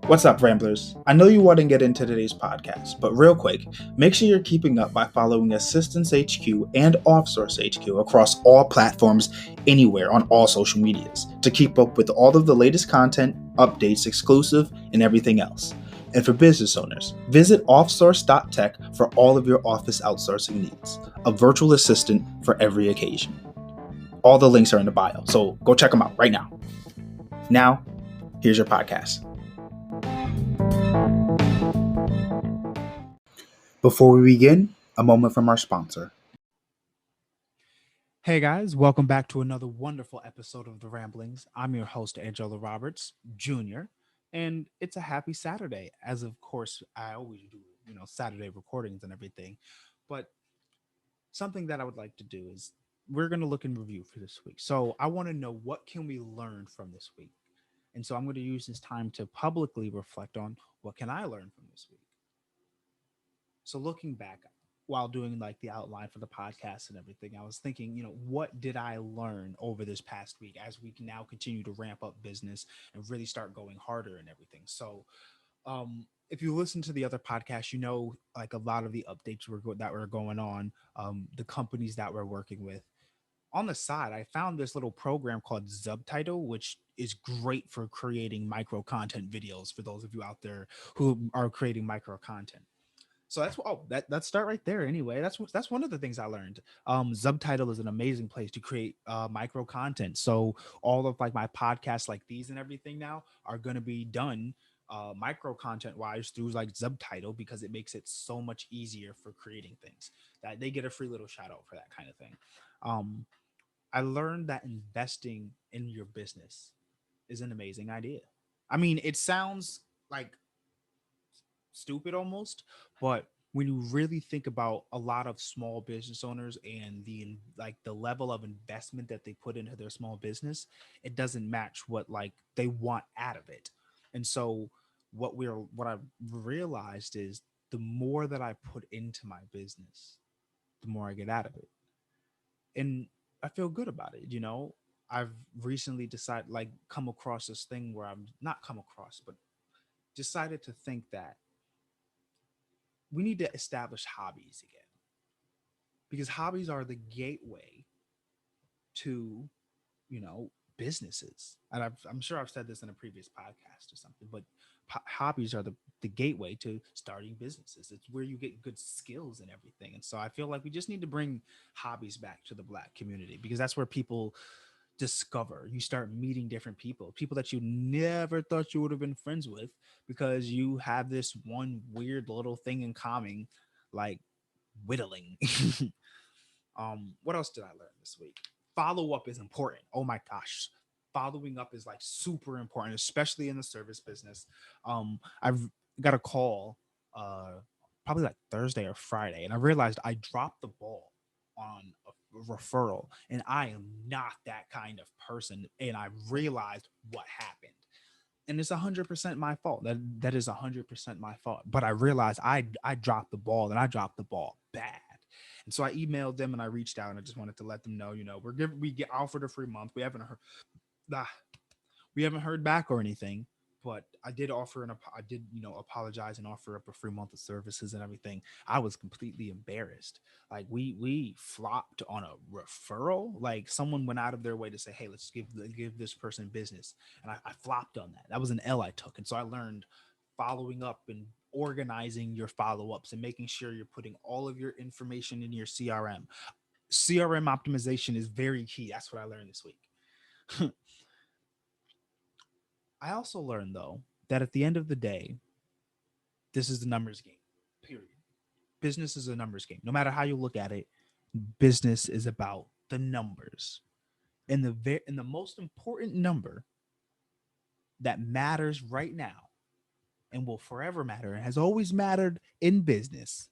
What's up, Ramblers? I know you want to get into today's podcast, but real quick, make sure you're keeping up by following Assistance HQ and Offsource HQ across all platforms, anywhere on all social medias, to keep up with all of the latest content, updates, exclusive, and everything else. And for business owners, visit offsource.tech for all of your office outsourcing needs, a virtual assistant for every occasion. All the links are in the bio, so go check them out right now. Now, here's your podcast. Before we begin, a moment from our sponsor. Hey guys, welcome back to another wonderful episode of The Ramblings. I'm your host, Angela Roberts Jr., and it's a happy Saturday, as of course I always do, Saturday recordings and everything. But something that I would like to do is we're going to look in review for this week. So I want to know, what can we learn from this week? And so I'm going to use this time to publicly reflect on what can I learn from this week. So looking back while doing like the outline for the podcast and everything, I was thinking, what did I learn over this past week as we can now continue to ramp up business and really start going harder and everything. So if you listen to the other podcasts, like a lot of the updates that were going on, the companies that we're working with. On the side, I found this little program called Subtitle, which is great for creating micro content videos for those of you out there who are creating micro content. So let's start right there. Anyway, that's one of the things I learned. Subtitle is an amazing place to create micro content. So all of like my podcasts like these and everything now are going to be done micro content wise through like Subtitle, because it makes it so much easier for creating things. That they get a free little shout out for that kind of thing. Um, I learned that investing in your business is an amazing idea. I mean, it sounds like stupid almost, but when you really think about a lot of small business owners and the level of investment that they put into their small business, it doesn't match what like they want out of it. And so what I've realized is the more that I put into my business, the more I get out of it. And I feel good about it. I've recently decided, like, come across this thing where I'm not come across, but decided to think that we need to establish hobbies again, because hobbies are the gateway to, businesses. And I'm sure I've said this in a previous podcast or something, but hobbies are the gateway to starting businesses. It's where you get good skills and everything. And so I feel like we just need to bring hobbies back to the Black community, because that's where people discover. You start meeting different people that you never thought you would have been friends with, because you have this one weird little thing in common, like whittling. What else did I learn this week? Follow up is important. Oh my gosh. Following up is like super important, especially in the service business. I've got a call probably like Thursday or Friday, and I realized I dropped the ball on a referral, and I am not that kind of person. And I realized what happened. And it's 100% my fault. That is 100% my fault. But I realized I dropped the ball, and I dropped the ball bad. And so I emailed them and I reached out, and I just wanted to let them know, we get offered a free month. Ah, we haven't heard back or anything, but I did I did, apologize and offer up a free month of services and everything. I was completely embarrassed. Like we flopped on a referral. Like someone went out of their way to say, hey, let's give this person business. And I flopped on that. That was an L I took. And so I learned following up and organizing your follow-ups and making sure you're putting all of your information in your CRM. CRM optimization is very key. That's what I learned this week. I also learned, though, that at the end of the day, this is the numbers game. Period. Business is a numbers game. No matter how you look at it, business is about the numbers. And the most important number that matters right now and will forever matter and has always mattered in business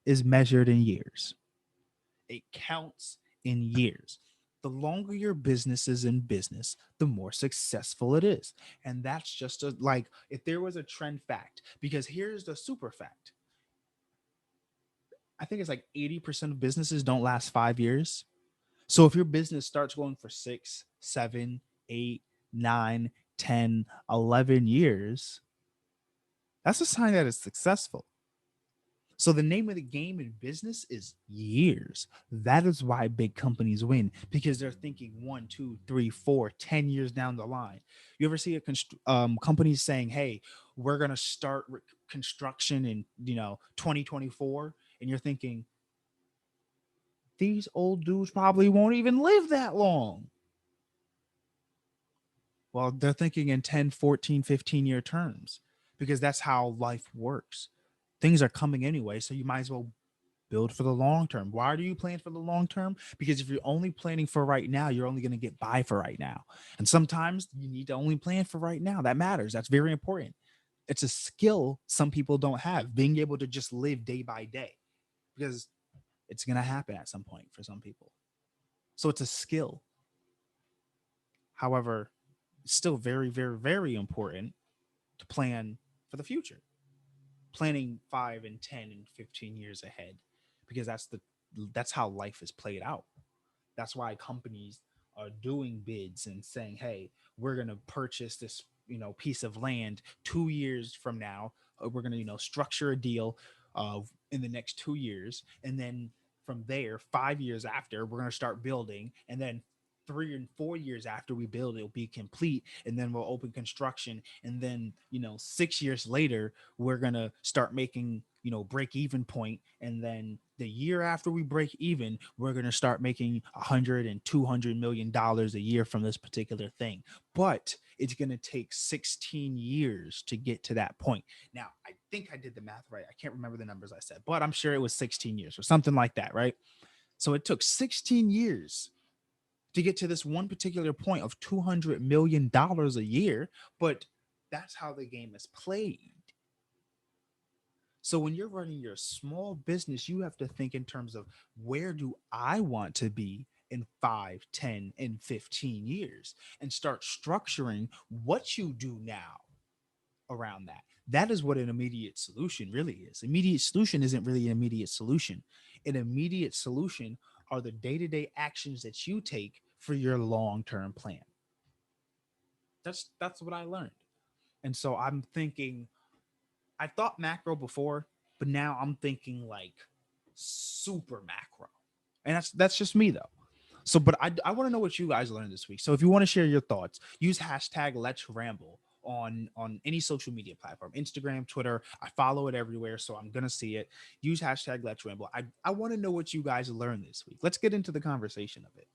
is measured in years. It counts in years. The longer your business is in business, the more successful it is. And that's just like if there was a trend fact, because here's the super fact. I think it's like 80% of businesses don't last 5 years. So if your business starts going for 6, 7, 8, 9, 10, 11 years, That's a sign that it's successful. So the name of the game in business is years. That is why big companies win, because they're thinking 1, 2, 3, 4, 10 years down the line. You ever see a company saying, "Hey, we're gonna start construction in 2024," and you're thinking these old dudes probably won't even live that long. Well, they're thinking in 10, 14, 15-year terms because that's how life works. Things are coming anyway, so you might as well build for the long term. Why do you plan for the long term? Because if you're only planning for right now, you're only going to get by for right now. And sometimes you need to only plan for right now. That matters. That's very important. It's a skill some people don't have, being able to just live day by day, because it's going to happen at some point for some people. So it's a skill. However, it's still very, very, very important to plan for the future, planning 5 and 10 and 15 years ahead, because that's how life is played out. That's why companies are doing bids and saying, "Hey, we're going to purchase this, piece of land 2 years from now. We're going to, structure a deal in the next 2 years, and then from there, 5 years after, we're going to start building, and then 3 and 4 years after we build, it'll be complete, and then we'll open construction, and then 6 years later, we're going to start making break even point, and then the year after we break even, we're going to start making 100 and 200 million dollars a year from this particular thing. But it's going to take 16 years to get to that point." Now, I think I did the math right. I can't remember the numbers I said, but I'm sure it was 16 years or something like that, right? So it took 16 years to get to this one particular point of $200 million a year, but that's how the game is played. So when you're running your small business, you have to think in terms of, where do I want to be in 5, 10, and 15 years, and start structuring what you do now around that. That is what an immediate solution really is. Immediate solution isn't really an immediate solution. An immediate solution are the day-to-day actions that you take for your long-term plan. That's what I learned. And so I'm thinking, I thought macro before, but now I'm thinking like super macro. And that's just me though. So, but I want to know what you guys learned this week. So if you want to share your thoughts, use hashtag Let's Ramble on any social media platform, Instagram, Twitter. I follow it everywhere, so I'm gonna see it. Use hashtag Let's Ramble. I want to know what you guys learned this week. Let's get into the conversation of it.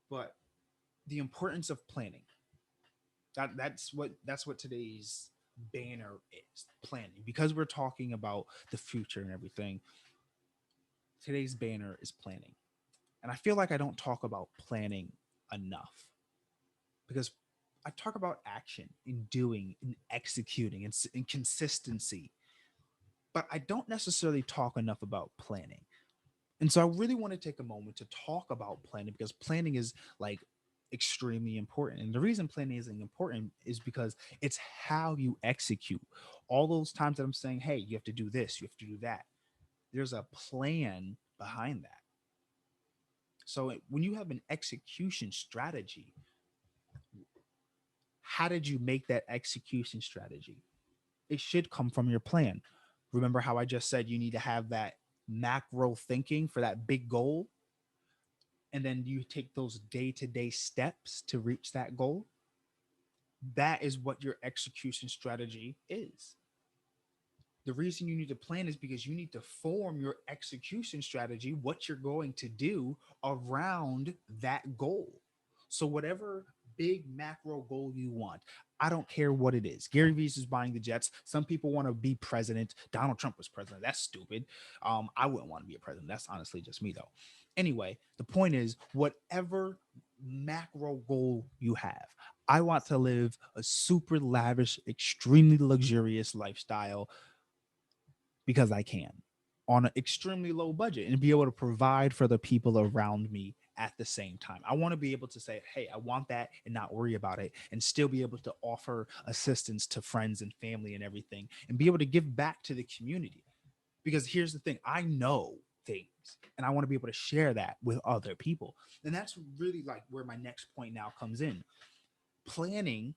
But the importance of planning. That's what today's banner is, planning, because we're talking about the future and everything. Today's banner is planning, and I feel like I don't talk about planning enough, because I talk about action in doing and executing and consistency, but I don't necessarily talk enough about planning. And so I really want to take a moment to talk about planning, because planning is like extremely important. And the reason planning is important is because it's how you execute. All those times that I'm saying, "Hey, you have to do this, you have to do that," there's a plan behind that. So when you have an execution strategy, how did you make that execution strategy? It should come from your plan. Remember how I just said you need to have that macro thinking for that big goal, and then you take those day-to-day steps to reach that goal? That is what your execution strategy is. The reason you need to plan is because you need to form your execution strategy, what you're going to do around that goal. So, whatever big macro goal you want, I don't care what it is. Gary Vee is buying the Jets. Some people want to be president. Donald Trump was president. That's stupid. I wouldn't want to be a president. That's honestly just me, though. Anyway, the point is, whatever macro goal you have, I want to live a super lavish, extremely luxurious lifestyle because I can, on an extremely low budget, and be able to provide for the people around me at the same time. I want to be able to say, "Hey, I want that," and not worry about it, and still be able to offer assistance to friends and family and everything, and be able to give back to the community. Because here's the thing, I know things, and I want to be able to share that with other people. And that's really like where my next point now comes in. Planning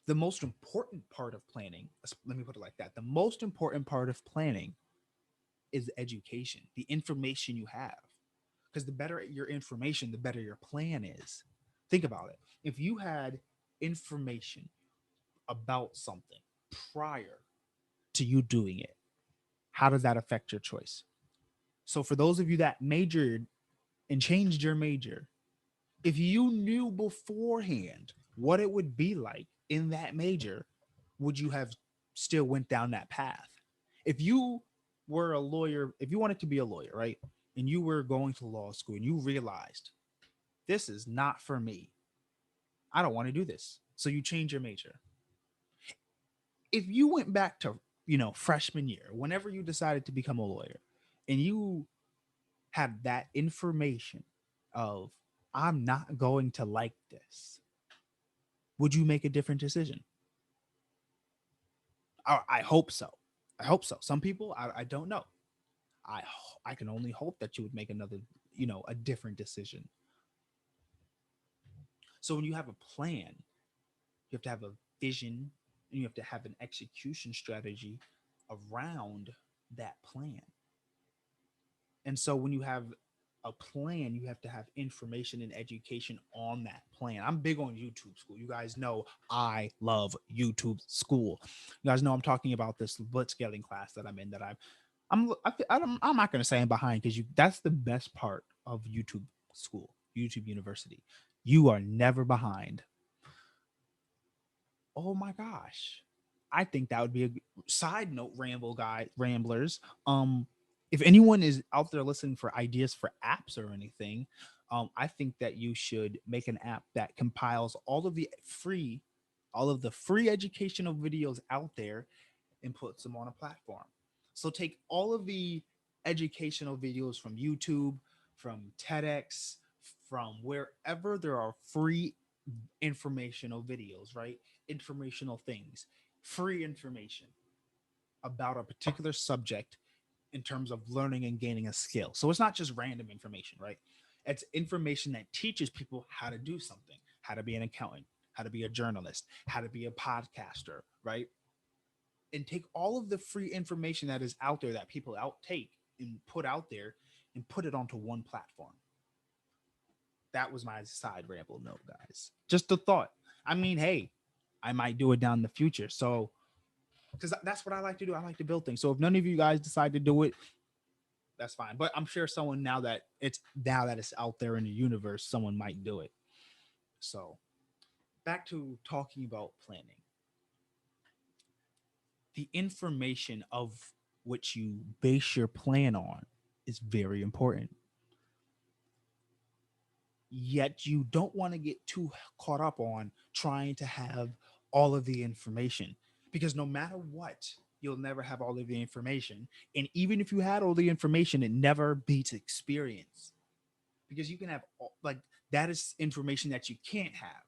The most important part of planning, let me put it like that, the most important part of planning is education, the information you have. Because the better your information, the better your plan is. Think about it. If you had information about something prior to you doing it, how does that affect your choice? So, for those of you that majored and changed your major, if you knew beforehand what it would be like in that major, would you have still went down that path? If you were a lawyer, if you wanted to be a lawyer, right? And you were going to law school and you realized this is not for me. I don't want to do this. So you change your major. If you went back to, freshman year, whenever you decided to become a lawyer, and you had that information of, I'm not going to like this, would you make a different decision? I hope so. I hope so. Some people, I don't know. I can only hope that you would make another, a different decision. So when you have a plan, you have to have a vision and you have to have an execution strategy around that plan. And so when you have a plan, you have to have information and education on that plan. I'm big on YouTube School. You guys know I love YouTube School. You guys know I'm talking about this blitzscaling class that I'm in. That I'm not going to say I'm behind, because that's the best part of YouTube School, YouTube University. You are never behind. Oh my gosh. I think that would be a side note, ramblers. If anyone is out there listening for ideas for apps or anything, I think that you should make an app that compiles all of the free educational videos out there and puts them on a platform. So take all of the educational videos from YouTube, from TEDx, from wherever there are free informational videos, right? Informational things, free information about a particular subject in terms of learning and gaining a skill. So it's not just random information, right? It's information that teaches people how to do something, how to be an accountant, how to be a journalist, how to be a podcaster, right? And take all of the free information that is out there that people outtake and put out there and put it onto one platform. That was my side ramble note, guys. Just a thought. I mean, hey, I might do it down in the future. So, because that's what I like to do. I like to build things. So if none of you guys decide to do it, that's fine. But I'm sure someone, now that it's out there in the universe, someone might do it. So back to talking about planning. The information of which you base your plan on is very important. Yet you don't want to get too caught up on trying to have all of the information, because no matter what, you'll never have all of the information. And even if you had all the information, it never beats experience, because you can have like, that is information that you can't have.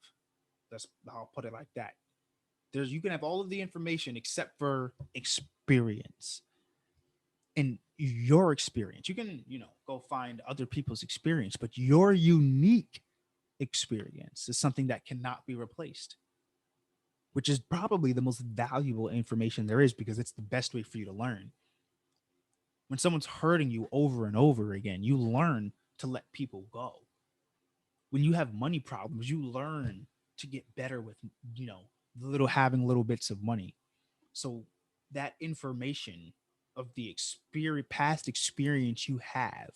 That's, I'll put it like that. You can have all of the information except for experience. In your experience, you can, go find other people's experience, but your unique experience is something that cannot be replaced, which is probably the most valuable information there is, because it's the best way for you to learn. When someone's hurting you over and over again, you learn to let people go. When you have money problems, you learn to get better with, having little bits of money. So that information of the past experience you have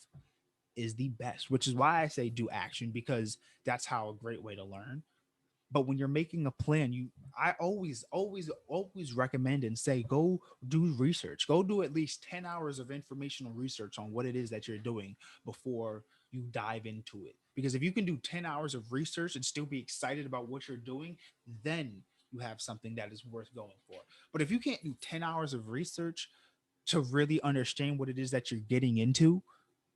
is the best, which is why I say do action, because that's how a great way to learn. But when you're making a plan, I always recommend and say, go do research. Go do at least 10 hours of informational research on what it is that you're doing before you dive into it. Because if you can do 10 hours of research and still be excited about what you're doing, then you have something that is worth going for. But if you can't do 10 hours of research to really understand what it is that you're getting into,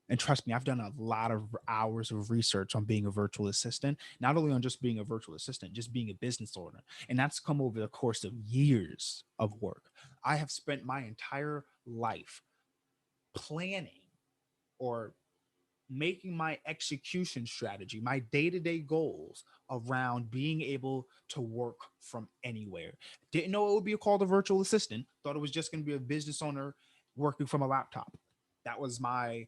and trust me, I've done a lot of hours of research on being a virtual assistant, not only on just being a virtual assistant, just being a business owner. And that's come over the course of years of work. I have spent my entire life planning, or making my execution strategy, my day-to-day goals around being able to work from anywhere. Didn't know it would be called a virtual assistant. Thought it was just going to be a business owner working from a laptop. That was my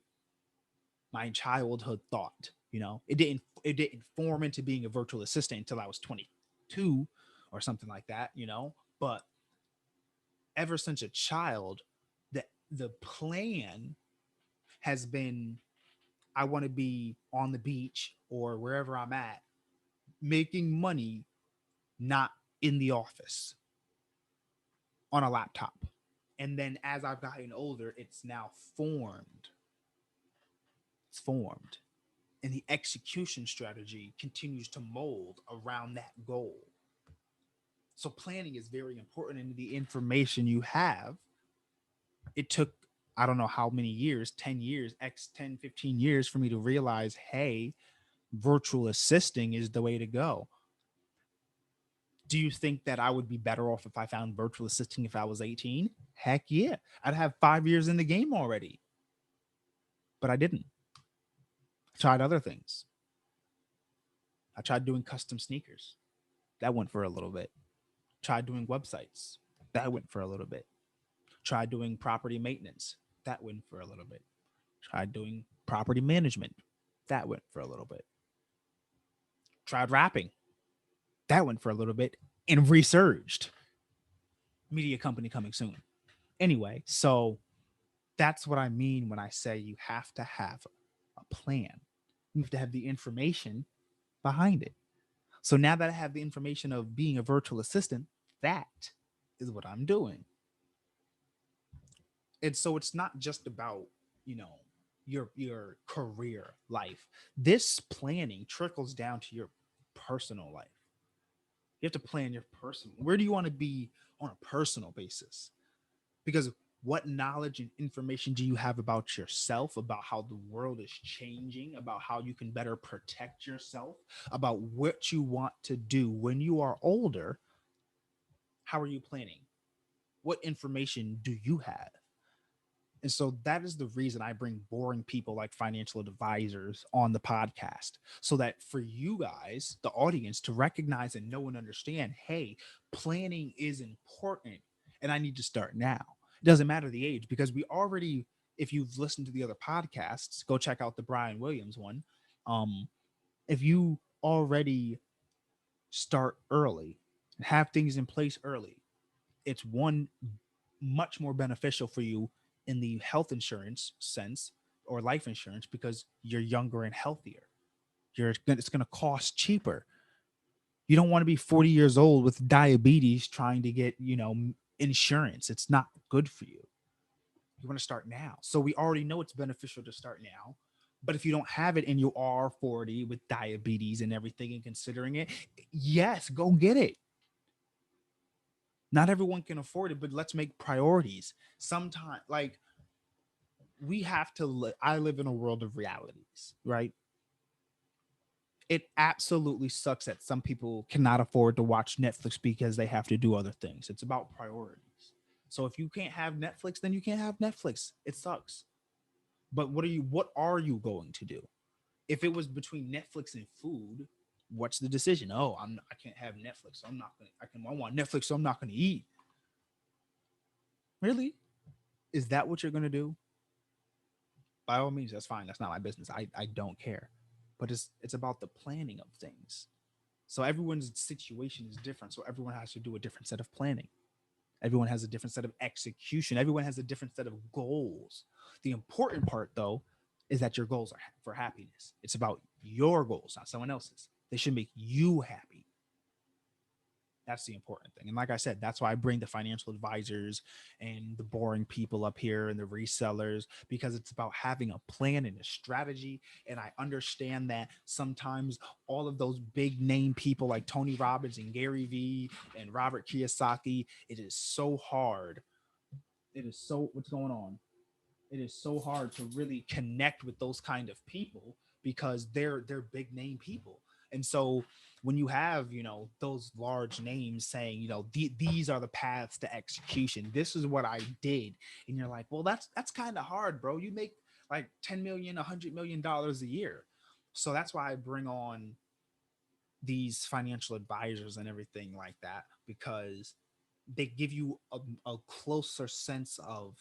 childhood thought. It didn't form into being a virtual assistant until I was 22 or something like that. But ever since a child, the plan has been, I want to be on the beach or wherever I'm at, making money, not in the office on a laptop. And then as I've gotten older, it's now formed. It's formed. And the execution strategy continues to mold around that goal. So planning is very important. And the information you have, it took, I don't know how many years, 10 years, X 10, 15 years for me to realize, hey, virtual assisting is the way to go. Do you think that I would be better off if I found virtual assisting if I was 18? Heck yeah. I'd have 5 years in the game already. But I didn't. I tried other things. I tried doing custom sneakers. That went for a little bit. Tried doing websites. That went for a little bit. Tried doing property maintenance. That went for a little bit. Tried doing property management. That went for a little bit. Tried rapping. That went for a little bit and resurged. Media company coming soon. Anyway, so that's what I mean when I say you have to have a plan. You have to have the information behind it. So now that I have the information of being a virtual assistant, that is what I'm doing. And so it's not just about, you know, your career life. This planning trickles down to your personal life. You have to plan your personal. Where do you want to be on a personal basis? Because what knowledge and information do you have about yourself, about how the world is changing, about how you can better protect yourself, about what you want to do when you are older? How are you planning? What information do you have? And so that is the reason I bring boring people like financial advisors on the podcast, so that for you guys, the audience, to recognize and know and understand, hey, planning is important and I need to start now. It doesn't matter the age, because we already, if you've listened to the other podcasts, go check out the Brian Williams one. Um, if you already start early and have things in place early, it's one, much more beneficial for you in the health insurance sense or life insurance, because you're younger and healthier. It's going to cost cheaper. You don't want to be 40 years old with diabetes trying to get, insurance. It's not good for you. You want to start now. So we already know it's beneficial to start now. But if you don't have it and you are 40 with diabetes and everything and considering it, yes, go get it. Not everyone can afford it, but let's make priorities. Sometimes, like, we have to I live in a world of realities, right? It absolutely sucks that some people cannot afford to watch Netflix because they have to do other things. It's about priorities. So if you can't have Netflix, then you can't have Netflix. It sucks. But what are you going to do? If it was between Netflix and food, what's the decision? Oh, I can't have Netflix. So I'm not gonna I want Netflix, so I'm not gonna eat. Really? Is that what you're gonna do? By all means, that's fine. That's not my business. I don't care. But it's about the planning of things. So everyone's situation is different. So everyone has to do a different set of planning. Everyone has a different set of execution. Everyone has a different set of goals. The important part, though, is that your goals are for happiness. It's about your goals, not someone else's. They should make you happy. That's the important thing. And like I said, that's why I bring the financial advisors and the boring people up here and the resellers, because it's about having a plan and a strategy. And I understand that sometimes all of those big name people like Tony Robbins and Gary Vee and Robert Kiyosaki, it is so hard. What's going on? It is so hard to really connect with those kind of people because they're big name people. And so when you have, those large names saying, these are the paths to execution, this is what I did, and you're like, well, that's kind of hard, bro. You make like 10 million, $100 million a year. So that's why I bring on these financial advisors and everything like that, because they give you a closer sense of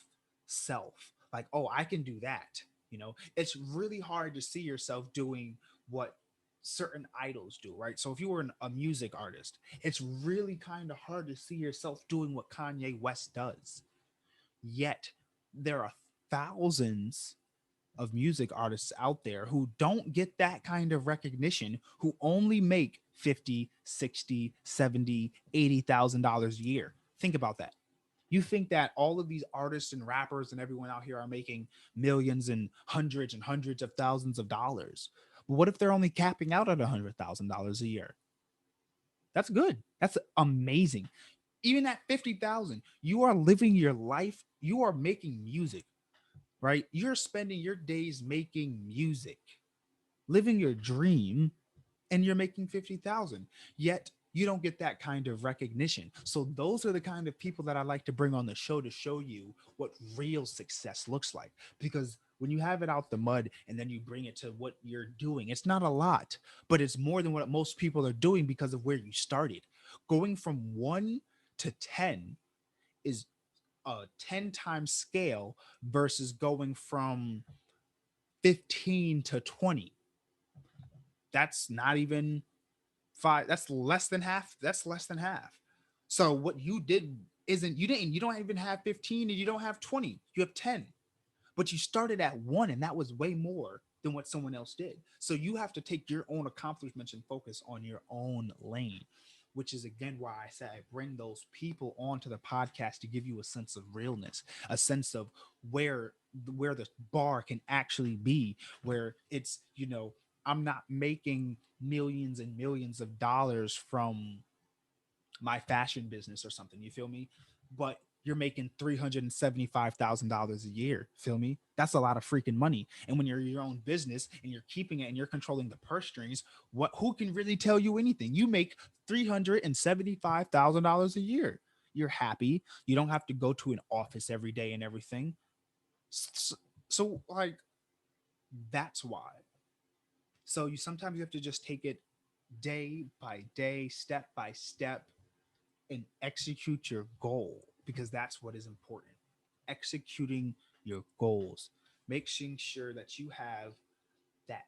self. Like, oh, I can do that. It's really hard to see yourself doing what certain idols do, right? So if you were a music artist, it's really kind of hard to see yourself doing what Kanye West does. Yet there are thousands of music artists out there who don't get that kind of recognition, who only make 50, 60, 70, $80,000 a year. Think about that. You think that all of these artists and rappers and everyone out here are making millions and hundreds of thousands of dollars. But what if they're only capping out at $100,000 a year? That's good. That's amazing. Even at 50,000, you are living your life. You are making music, right? You're spending your days making music, living your dream, and you're making 50,000. Yet you don't get that kind of recognition. So those are the kind of people that I like to bring on the show to show you what real success looks like. Because when you have it out the mud and then you bring it to what you're doing, it's not a lot, but it's more than what most people are doing because of where you started. Going from 1 to 10 is a 10 times scale versus going from 15 to 20. That's not even five. That's less than half. That's less than half. So what you did isn't, you don't even have 15 and you don't have 20. You have 10. But you started at 1, and that was way more than what someone else did. So you have to take your own accomplishments and focus on your own lane, which is again why I say I bring those people onto the podcast to give you a sense of realness, a sense of where the bar can actually be, where it's, I'm not making millions and millions of dollars from my fashion business or something. You feel me? But you're making $375,000 a year. Feel me? That's a lot of freaking money. And when you're your own business and you're keeping it and you're controlling the purse strings, who can really tell you anything? You make $375,000 a year. You're happy. You don't have to go to an office every day and everything. So like, that's why. So you sometimes you have to just take it day by day, step by step, and execute your goal, because that's what is important. Executing your goals, making sure that you have that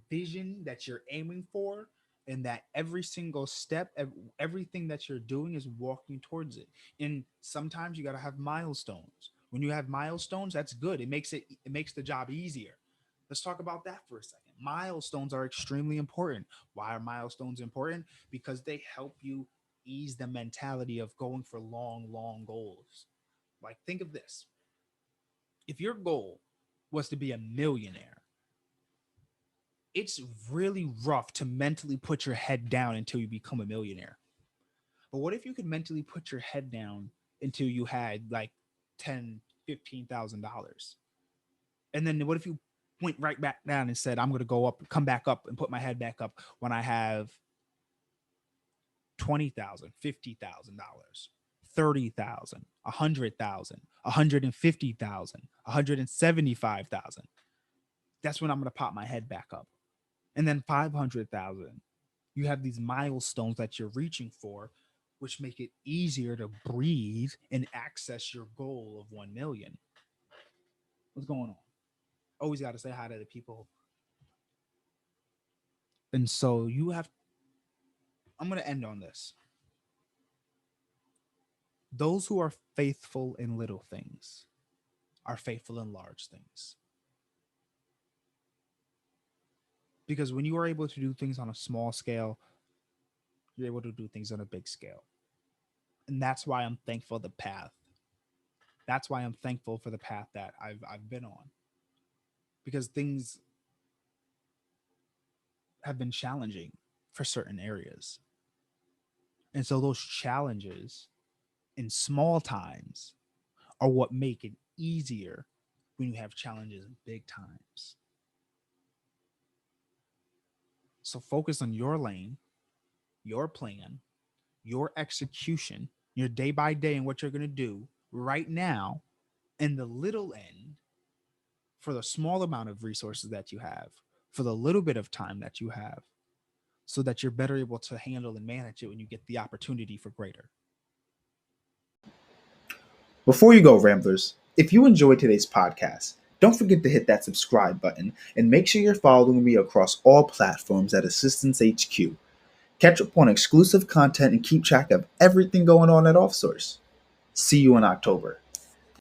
vision that you're aiming for, and that every single step, everything that you're doing is walking towards it. And sometimes you got to have milestones. When you have milestones, that's good. It makes the job easier. Let's talk about that for a second. Milestones are extremely important. Why are milestones important? Because they help you ease the mentality of going for long goals. Like, think of this. If your goal was to be a millionaire, it's really rough to mentally put your head down until you become a millionaire. But what if you could mentally put your head down until you had like 10, $15,000? And then what if you went right back down and said, I'm going to go up, come back up and put my head back up when I have 20,000, $50,000, 30,000, 100,000, 150,000, 175,000. That's when I'm going to pop my head back up. And then 500,000. You have these milestones that you're reaching for, which make it easier to breathe and access your goal of 1 million. What's going on? Always got to say hi to the people. And so I'm going to end on this. Those who are faithful in little things are faithful in large things. Because when you are able to do things on a small scale, you're able to do things on a big scale. And that's why I'm thankful for the path. That's why I'm thankful for the path that I've been on. Because things have been challenging for certain areas. And so those challenges in small times are what make it easier when you have challenges in big times. So focus on your lane, your plan, your execution, your day by day, and what you're going to do right now, and the little end for the small amount of resources that you have, for the little bit of time that you have, so that you're better able to handle and manage it when you get the opportunity for greater. Before you go, Ramblers, if you enjoyed today's podcast, don't forget to hit that subscribe button and make sure you're following me across all platforms at Assistance HQ. Catch up on exclusive content and keep track of everything going on at OffSource. See you in October.